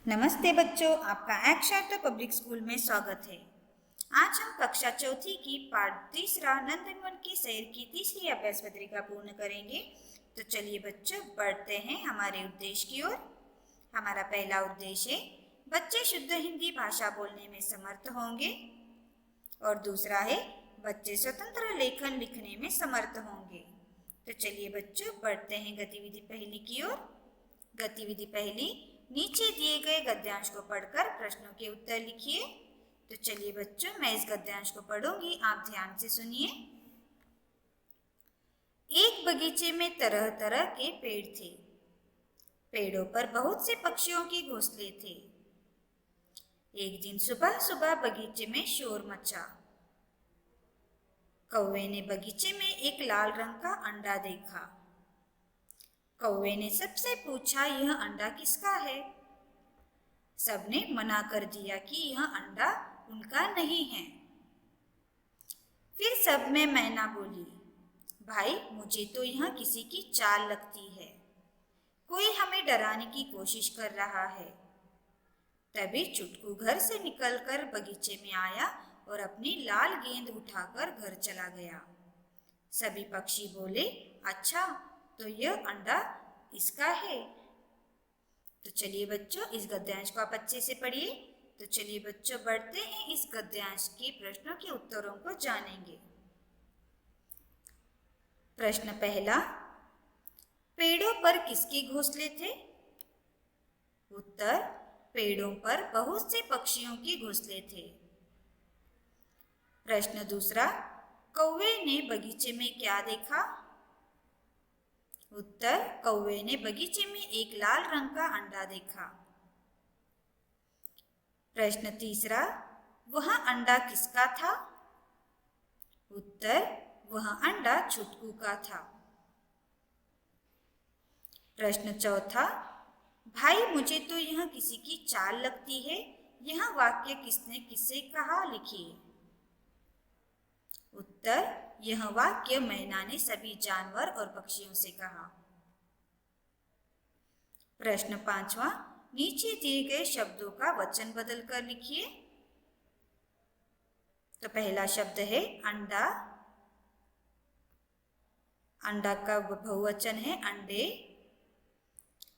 नमस्ते बच्चों, आपका एक्ट पब्लिक स्कूल में स्वागत है। आज हम कक्षा चौथी की पाठ तीसरा नंदनवन की सैर की तीसरी अभ्यास पत्रिका पूर्ण करेंगे। तो चलिए बच्चों, बढ़ते हैं हमारे उद्देश्य की ओर। हमारा पहला उद्देश्य है बच्चे शुद्ध हिंदी भाषा बोलने में समर्थ होंगे और दूसरा है बच्चे स्वतंत्र लेखन लिखने में समर्थ होंगे। तो चलिए बच्चों, बढ़ते हैं गतिविधि पहली की ओर। गतिविधि पहली, नीचे दिए गए गद्यांश को पढ़कर प्रश्नों के उत्तर लिखिए। तो चलिए बच्चों, मैं इस गद्यांश को पढ़ूंगी, आप ध्यान से सुनिए। एक बगीचे में तरह तरह के पेड़ थे। पेड़ों पर बहुत से पक्षियों के घोंसले थे। एक दिन सुबह सुबह बगीचे में शोर मचा। कौवे ने बगीचे में एक लाल रंग का अंडा देखा। कौवे ने सबसे पूछा, यह अंडा किसका है? सबने मना कर दिया कि यह अंडा उनका नहीं है। फिर सब में मैना बोली, भाई मुझे तो यह किसी की चाल लगती है, कोई हमें डराने की कोशिश कर रहा है। तभी चुटकू घर से निकलकर बगीचे में आया और अपनी लाल गेंद उठाकर घर चला गया। सभी पक्षी बोले, अच्छा तो यह अंडा इसका है। तो चलिए बच्चों, इस गद्यांश को आप अच्छे से पढ़िए। तो चलिए बच्चों, बढ़ते हैं इस गद्यांश के प्रश्नों के उत्तरों को जानेंगे। प्रश्न पहला, पेड़ों पर किसके घोंसले थे? उत्तर, पेड़ों पर बहुत से पक्षियों के घोंसले थे। प्रश्न दूसरा, कौवे ने बगीचे में क्या देखा? उत्तर, कौवे ने बगीचे में एक लाल रंग का अंडा देखा। प्रश्न तीसरा, वह अंडा किसका था? उत्तर, वह अंडा चुटकू का था। प्रश्न चौथा, भाई मुझे तो यह किसी की चाल लगती है, यह वाक्य किसने किससे कहा, लिखिए। उत्तर, यह वाक्य मैना ने सभी जानवर और पक्षियों से कहा। प्रश्न पांचवा, नीचे दिए गए शब्दों का वचन बदलकर लिखिए। तो पहला शब्द है अंडा। अंडा का बहुवचन है अंडे।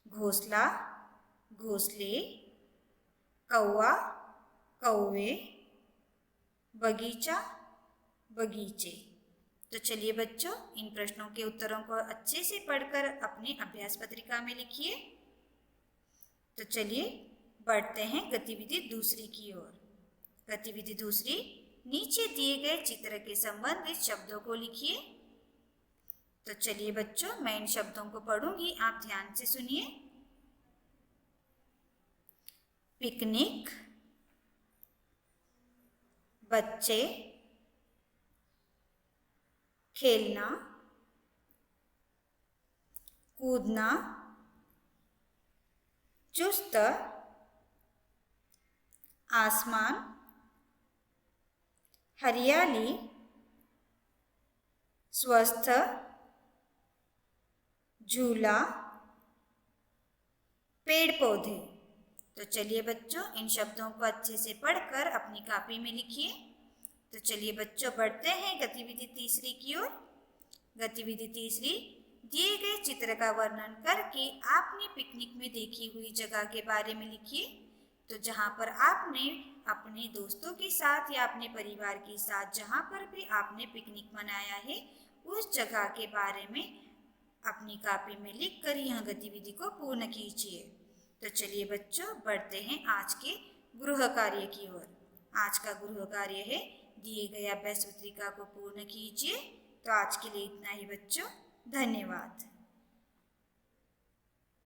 घोंसला, घोंसले। कौवा, कौवे। बगीचा, बगीचे। तो चलिए बच्चों, इन प्रश्नों के उत्तरों को अच्छे से पढ़कर अपनी अभ्यास पत्रिका में लिखिए। तो चलिए बढ़ते हैं गतिविधि दूसरी की ओर। गतिविधि दूसरी, नीचे दिए गए चित्र के संबंधित शब्दों को लिखिए। तो चलिए बच्चों, मैं इन शब्दों को पढ़ूंगी, आप ध्यान से सुनिए। पिकनिक, बच्चे, खेलना, कूदना, चुस्त, आसमान, हरियाली, स्वस्थ, झूला, पेड़ पौधे। तो चलिए बच्चों, इन शब्दों को अच्छे से पढ़कर अपनी कॉपी में लिखिए। तो चलिए बच्चों, बढ़ते हैं गतिविधि तीसरी की ओर। गतिविधि तीसरी, दिए गए चित्र का वर्णन करके आपने पिकनिक में देखी हुई जगह के बारे में लिखिए। तो जहाँ पर आपने अपने दोस्तों के साथ या अपने परिवार के साथ जहाँ पर भी आपने पिकनिक मनाया है, उस जगह के बारे में अपनी कॉपी में लिखकर यह गतिविधि को पूर्ण कीजिए। तो चलिए बच्चों, बढ़ते हैं आज के गृह कार्य की ओर। आज का गृह कार्य है, दिए गए अभ्यास पत्रिका को पूर्ण कीजिए। तो आज के लिए इतना ही बच्चों, धन्यवाद।